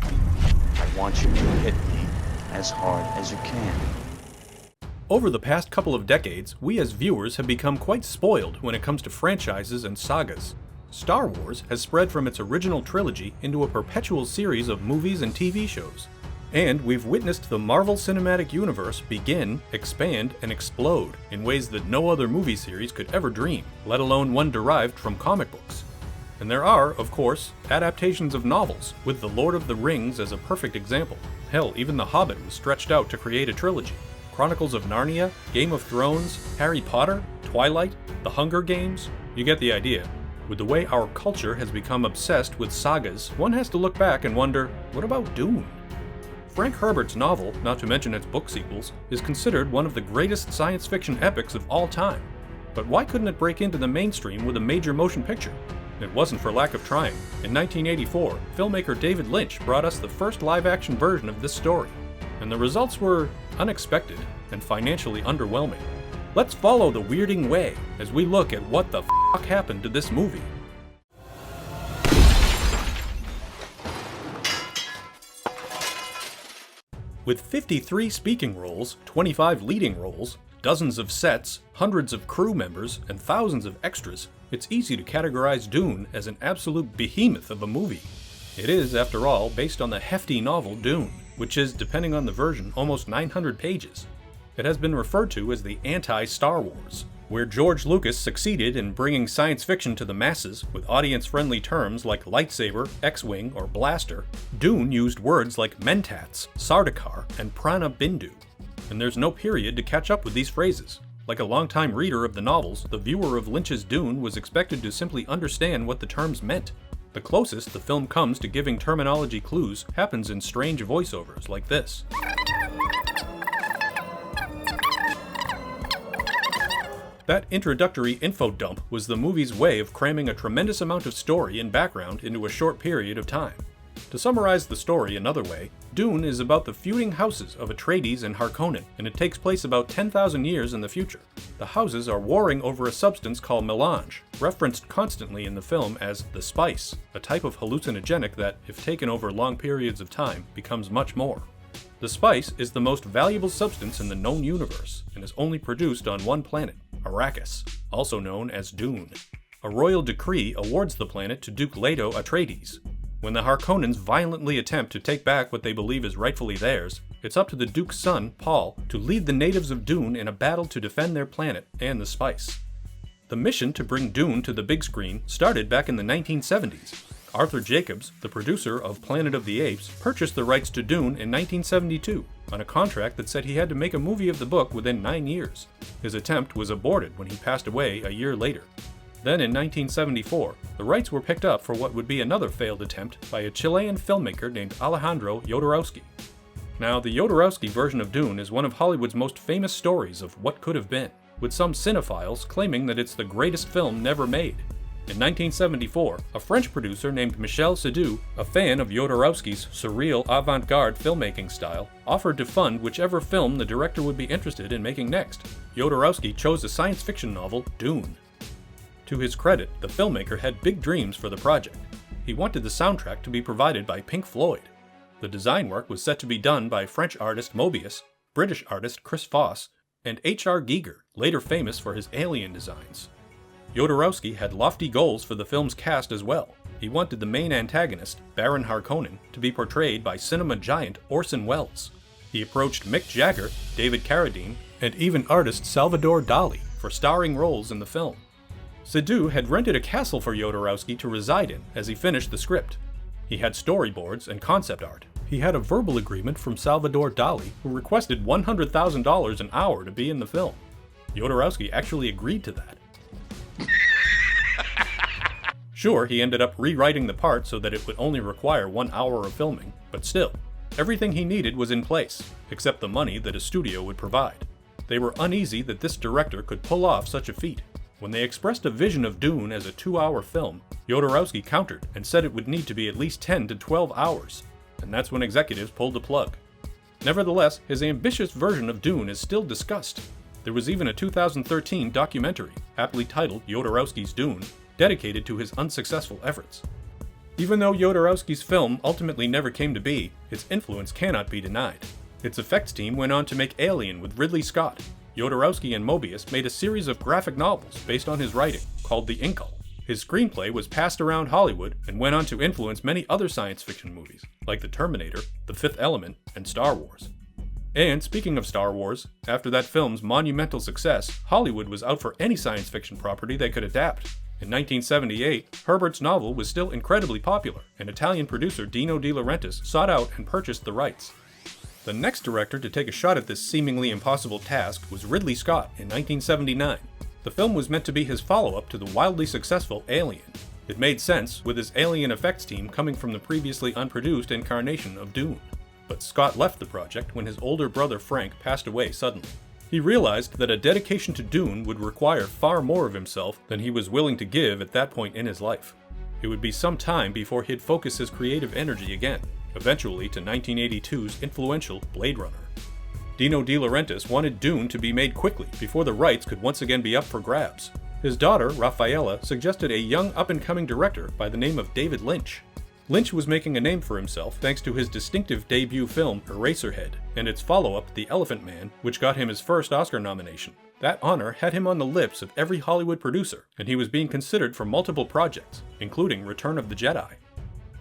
I want you to hit me as hard as you can. Over the past couple of decades, we as viewers have become quite spoiled when it comes to franchises and sagas. Star Wars has spread from its original trilogy into a perpetual series of movies and TV shows. And we've witnessed the Marvel Cinematic Universe begin, expand, and explode in ways that no other movie series could ever dream, let alone one derived from comic books. And there are, of course, adaptations of novels, with The Lord of the Rings as a perfect example. Hell, even The Hobbit was stretched out to create a trilogy. Chronicles of Narnia, Game of Thrones, Harry Potter, Twilight, The Hunger Games, you get the idea. With the way our culture has become obsessed with sagas, one has to look back and wonder, what about Dune? Frank Herbert's novel, not to mention its book sequels, is considered one of the greatest science fiction epics of all time. But why couldn't it break into the mainstream with a major motion picture? It wasn't for lack of trying. In 1984, filmmaker David Lynch brought us the first live-action version of this story, and the results were unexpected and financially underwhelming. Let's follow the weirding way as we look at what the f*** happened to this movie. With 53 speaking roles, 25 leading roles, dozens of sets, hundreds of crew members, and thousands of extras, it's easy to categorize Dune as an absolute behemoth of a movie. It is, after all, based on the hefty novel Dune, which is, depending on the version, almost 900 pages. It has been referred to as the anti-Star Wars, where George Lucas succeeded in bringing science fiction to the masses with audience-friendly terms like lightsaber, X-wing, or blaster. Dune used words like mentats, Sardaukar, and prana bindu, and there's no period to catch up with these phrases. Like a longtime reader of the novels, the viewer of Lynch's Dune was expected to simply understand what the terms meant. The closest the film comes to giving terminology clues happens in strange voiceovers like this. That introductory info dump was the movie's way of cramming a tremendous amount of story and background into a short period of time. To summarize the story another way, Dune is about the feuding houses of Atreides and Harkonnen, and it takes place about 10,000 years in the future. The houses are warring over a substance called melange, referenced constantly in the film as the spice, a type of hallucinogenic that, if taken over long periods of time, becomes much more. The spice is the most valuable substance in the known universe, and is only produced on one planet, Arrakis, also known as Dune. A royal decree awards the planet to Duke Leto Atreides. When the Harkonnens violently attempt to take back what they believe is rightfully theirs, it's up to the Duke's son, Paul, to lead the natives of Dune in a battle to defend their planet and the spice. The mission to bring Dune to the big screen started back in the 1970s. Arthur Jacobs, the producer of Planet of the Apes, purchased the rights to Dune in 1972 on a contract that said he had to make a movie of the book within 9 years. His attempt was aborted when he passed away a year later. Then in 1974, the rights were picked up for what would be another failed attempt by a Chilean filmmaker named Alejandro Jodorowsky. Now, the Jodorowsky version of Dune is one of Hollywood's most famous stories of what could have been, with some cinephiles claiming that it's the greatest film never made. In 1974, a French producer named Michel Seydoux, a fan of Jodorowsky's surreal avant-garde filmmaking style, offered to fund whichever film the director would be interested in making next. Jodorowsky chose the science fiction novel Dune. To his credit, the filmmaker had big dreams for the project. He wanted the soundtrack to be provided by Pink Floyd. The design work was set to be done by French artist Moebius, British artist Chris Foss, and H.R. Giger, later famous for his alien designs. Jodorowsky had lofty goals for the film's cast as well. He wanted the main antagonist, Baron Harkonnen, to be portrayed by cinema giant Orson Welles. He approached Mick Jagger, David Carradine, and even artist Salvador Dali for starring roles in the film. Seydoux had rented a castle for Jodorowsky to reside in as he finished the script. He had storyboards and concept art. He had a verbal agreement from Salvador Dali, who requested $100,000 an hour to be in the film. Jodorowsky actually agreed to that. Sure, he ended up rewriting the part so that it would only require 1 hour of filming, but still, everything he needed was in place, except the money that a studio would provide. They were uneasy that this director could pull off such a feat. When they expressed a vision of Dune as a 2-hour film, Jodorowsky countered and said it would need to be at least 10 to 12 hours, and that's when executives pulled the plug. Nevertheless, his ambitious version of Dune is still discussed. There was even a 2013 documentary, aptly titled Jodorowsky's Dune, dedicated to his unsuccessful efforts. Even though Jodorowsky's film ultimately never came to be, its influence cannot be denied. Its effects team went on to make Alien with Ridley Scott. Jodorowsky and Moebius made a series of graphic novels based on his writing, called The Inkle. His screenplay was passed around Hollywood and went on to influence many other science fiction movies, like The Terminator, The Fifth Element, and Star Wars. And speaking of Star Wars, after that film's monumental success, Hollywood was out for any science fiction property they could adapt. In 1978, Herbert's novel was still incredibly popular, and Italian producer Dino De Laurentiis sought out and purchased the rights. The next director to take a shot at this seemingly impossible task was Ridley Scott in 1979. The film was meant to be his follow-up to the wildly successful Alien. It made sense, with his alien effects team coming from the previously unproduced incarnation of Dune. But Scott left the project when his older brother Frank passed away suddenly. He realized that a dedication to Dune would require far more of himself than he was willing to give at that point in his life. It would be some time before he'd focus his creative energy again, eventually to 1982's influential Blade Runner. Dino De Laurentiis wanted Dune to be made quickly before the rights could once again be up for grabs. His daughter, Raffaella, suggested a young up-and-coming director by the name of David Lynch. Lynch was making a name for himself thanks to his distinctive debut film Eraserhead, and its follow-up The Elephant Man, which got him his first Oscar nomination. That honor had him on the lips of every Hollywood producer, and he was being considered for multiple projects, including Return of the Jedi.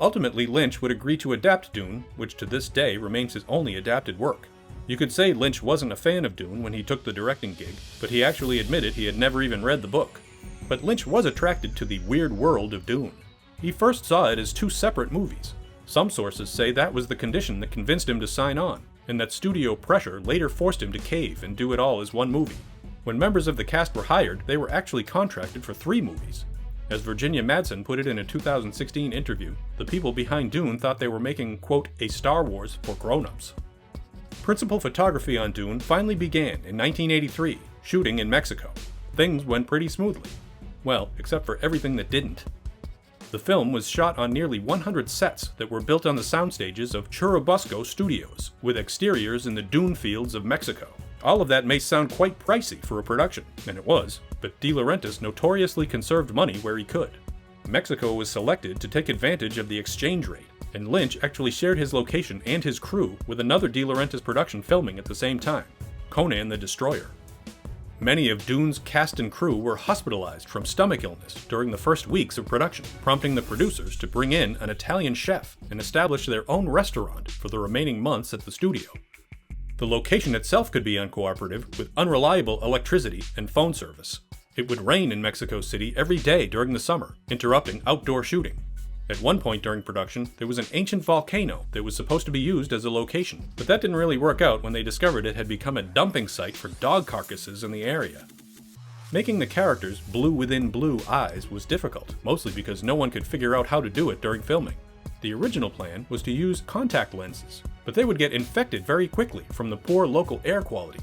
Ultimately, Lynch would agree to adapt Dune, which to this day remains his only adapted work. You could say Lynch wasn't a fan of Dune when he took the directing gig, but he actually admitted he had never even read the book. But Lynch was attracted to the weird world of Dune. He first saw it as two separate movies. Some sources say that was the condition that convinced him to sign on, and that studio pressure later forced him to cave and do it all as one movie. When members of the cast were hired, they were actually contracted for 3 movies. As Virginia Madsen put it in a 2016 interview, the people behind Dune thought they were making, quote, a Star Wars for grown-ups. Principal photography on Dune finally began in 1983, shooting in Mexico. Things went pretty smoothly. Well, except for everything that didn't. The film was shot on nearly 100 sets that were built on the soundstages of Churubusco Studios, with exteriors in the dune fields of Mexico. All of that may sound quite pricey for a production, and it was, but De Laurentiis notoriously conserved money where he could. Mexico was selected to take advantage of the exchange rate, and Lynch actually shared his location and his crew with another De Laurentiis production filming at the same time, Conan the Destroyer. Many of Dune's cast and crew were hospitalized from stomach illness during the first weeks of production, prompting the producers to bring in an Italian chef and establish their own restaurant for the remaining months at the studio. The location itself could be uncooperative, with unreliable electricity and phone service. It would rain in Mexico City every day during the summer, interrupting outdoor shooting. At one point during production, there was an ancient volcano that was supposed to be used as a location, but that didn't really work out when they discovered it had become a dumping site for dog carcasses in the area. Making the characters blue within blue eyes was difficult, mostly because no one could figure out how to do it during filming. The original plan was to use contact lenses, but they would get infected very quickly from the poor local air quality.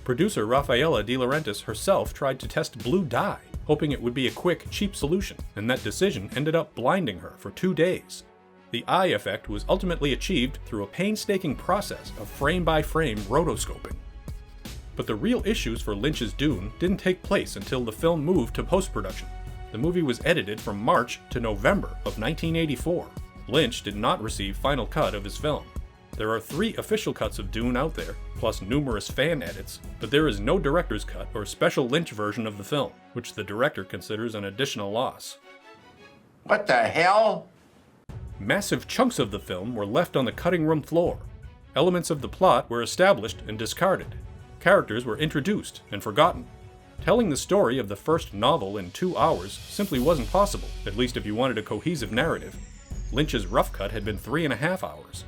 Producer Raffaella De Laurentiis herself tried to test blue dye, hoping it would be a quick, cheap solution, and that decision ended up blinding her for 2 days. The eye effect was ultimately achieved through a painstaking process of frame-by-frame rotoscoping. But the real issues for Lynch's Dune didn't take place until the film moved to post-production. The movie was edited from March to November of 1984. Lynch did not receive final cut of his film. There are 3 official cuts of Dune out there, plus numerous fan edits, but there is no director's cut or special Lynch version of the film, which the director considers an additional loss. What the hell? Massive chunks of the film were left on the cutting room floor. Elements of the plot were established and discarded. Characters were introduced and forgotten. Telling the story of the first novel in 2 hours simply wasn't possible, at least if you wanted a cohesive narrative. Lynch's rough cut had been 3.5 hours.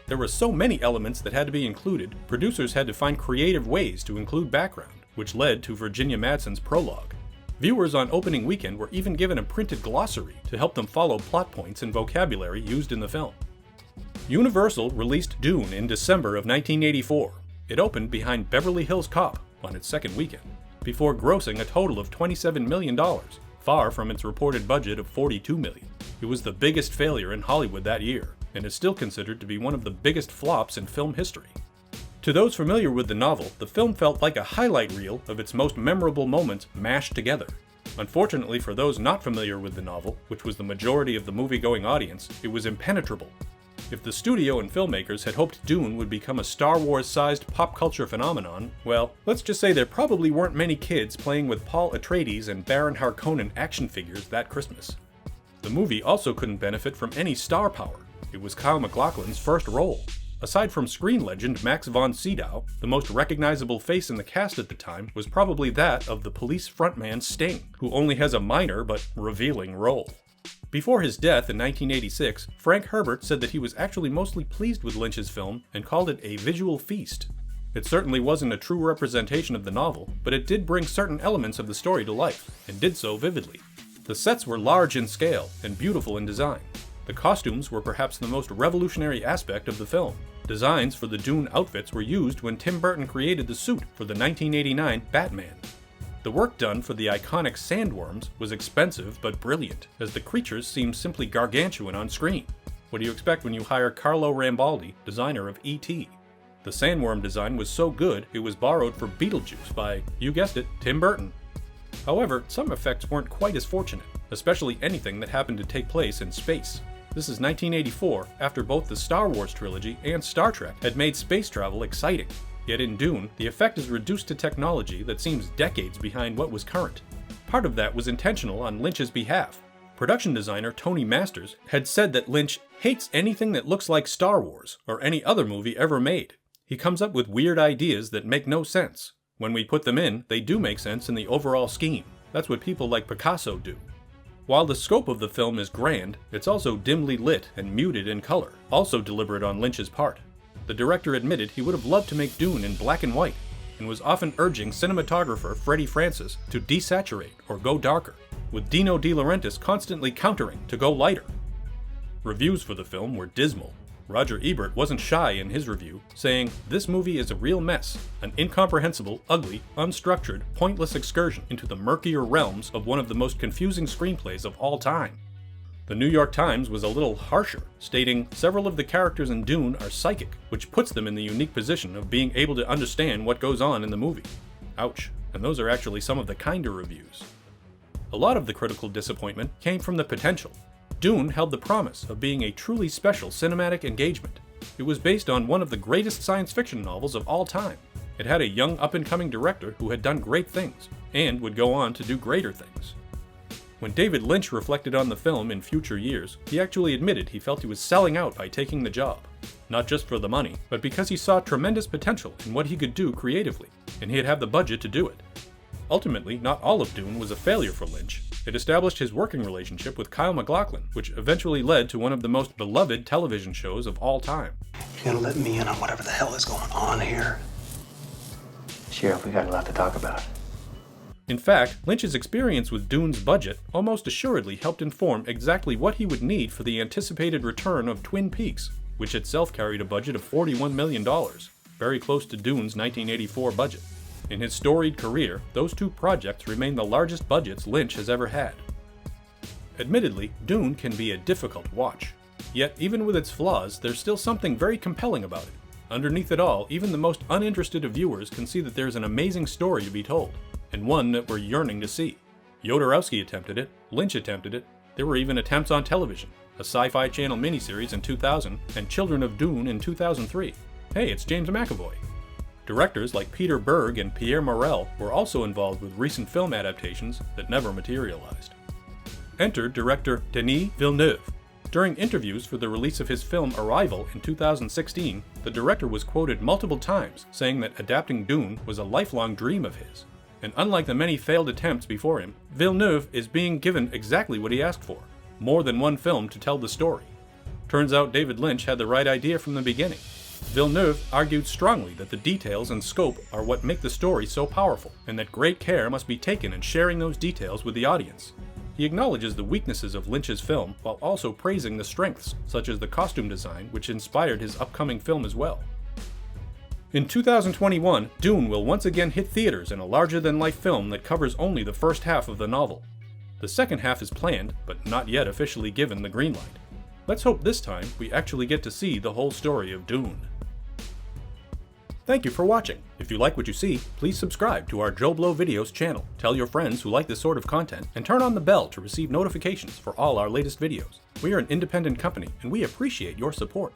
There were so many elements that had to be included, producers had to find creative ways to include background, which led to Virginia Madsen's prologue. Viewers on opening weekend were even given a printed glossary to help them follow plot points and vocabulary used in the film. Universal released Dune in December of 1984. It opened behind Beverly Hills Cop on its second weekend, before grossing a total of $27 million, far from its reported budget of $42 million. It was the biggest failure in Hollywood that year, and is still considered to be one of the biggest flops in film history. To those familiar with the novel, the film felt like a highlight reel of its most memorable moments mashed together. Unfortunately for those not familiar with the novel, which was the majority of the movie-going audience, it was impenetrable. If the studio and filmmakers had hoped Dune would become a Star Wars-sized pop culture phenomenon, well, let's just say there probably weren't many kids playing with Paul Atreides and Baron Harkonnen action figures that Christmas. The movie also couldn't benefit from any star power. It was Kyle MacLachlan's first role. Aside from screen legend Max von Sydow, the most recognizable face in the cast at the time was probably that of the Police frontman Sting, who only has a minor but revealing role. Before his death in 1986, Frank Herbert said that he was actually mostly pleased with Lynch's film and called it a visual feast. It certainly wasn't a true representation of the novel, but it did bring certain elements of the story to life, and did so vividly. The sets were large in scale and beautiful in design. The costumes were perhaps the most revolutionary aspect of the film. Designs for the Dune outfits were used when Tim Burton created the suit for the 1989 Batman. The work done for the iconic sandworms was expensive but brilliant, as the creatures seemed simply gargantuan on screen. What do you expect when you hire Carlo Rambaldi, designer of E.T.? The sandworm design was so good it was borrowed for Beetlejuice by, you guessed it, Tim Burton. However, some effects weren't quite as fortunate, especially anything that happened to take place in space. This is 1984, after both the Star Wars trilogy and Star Trek had made space travel exciting. Yet in Dune, the effect is reduced to technology that seems decades behind what was current. Part of that was intentional on Lynch's behalf. Production designer Tony Masters had said that Lynch hates anything that looks like Star Wars or any other movie ever made. He comes up with weird ideas that make no sense. When we put them in, they do make sense in the overall scheme. That's what people like Picasso do. While the scope of the film is grand, it's also dimly lit and muted in color, also deliberate on Lynch's part. The director admitted he would have loved to make Dune in black and white, and was often urging cinematographer Freddie Francis to desaturate or go darker, with Dino De Laurentiis constantly countering to go lighter. Reviews for the film were dismal. Roger Ebert wasn't shy in his review, saying, "This movie is a real mess, an incomprehensible, ugly, unstructured, pointless excursion into the murkier realms of one of the most confusing screenplays of all time." The New York Times was a little harsher, stating, "Several of the characters in Dune are psychic, which puts them in the unique position of being able to understand what goes on in the movie." Ouch, and those are actually some of the kinder reviews. A lot of the critical disappointment came from the potential. Dune held the promise of being a truly special cinematic engagement. It was based on one of the greatest science fiction novels of all time. It had a young up-and-coming director who had done great things, and would go on to do greater things. When David Lynch reflected on the film in future years, he actually admitted he felt he was selling out by taking the job. Not just for the money, but because he saw tremendous potential in what he could do creatively, and he'd have the budget to do it. Ultimately, not all of Dune was a failure for Lynch. It established his working relationship with Kyle MacLachlan, which eventually led to one of the most beloved television shows of all time. You gonna let me in on whatever the hell is going on here? Sheriff, we got a lot to talk about. In fact, Lynch's experience with Dune's budget almost assuredly helped inform exactly what he would need for the anticipated return of Twin Peaks, which itself carried a budget of $41 million, very close to Dune's 1984 budget. In his storied career, those two projects remain the largest budgets Lynch has ever had. Admittedly, Dune can be a difficult watch. Yet, even with its flaws, there's still something very compelling about it. Underneath it all, even the most uninterested of viewers can see that there's an amazing story to be told, and one that we're yearning to see. Jodorowsky attempted it, Lynch attempted it, there were even attempts on television, a Sci-Fi Channel miniseries in 2000, and Children of Dune in 2003. Hey, it's James McAvoy. Directors like Peter Berg and Pierre Morel were also involved with recent film adaptations that never materialized. Enter director Denis Villeneuve. During interviews for the release of his film Arrival in 2016, the director was quoted multiple times saying that adapting Dune was a lifelong dream of his. And unlike the many failed attempts before him, Villeneuve is being given exactly what he asked for, more than one film to tell the story. Turns out David Lynch had the right idea from the beginning. Villeneuve argued strongly that the details and scope are what make the story so powerful, and that great care must be taken in sharing those details with the audience. He acknowledges the weaknesses of Lynch's film while also praising the strengths, such as the costume design, which inspired his upcoming film as well. In 2021, Dune will once again hit theaters in a larger-than-life film that covers only the first half of the novel. The second half is planned, but not yet officially given the green light. Let's hope this time we actually get to see the whole story of Dune. Thank you for watching. If you like what you see, please subscribe to our JOBLO Videos channel, tell your friends who like this sort of content, and turn on the bell to receive notifications for all our latest videos. We are an independent company, and we appreciate your support.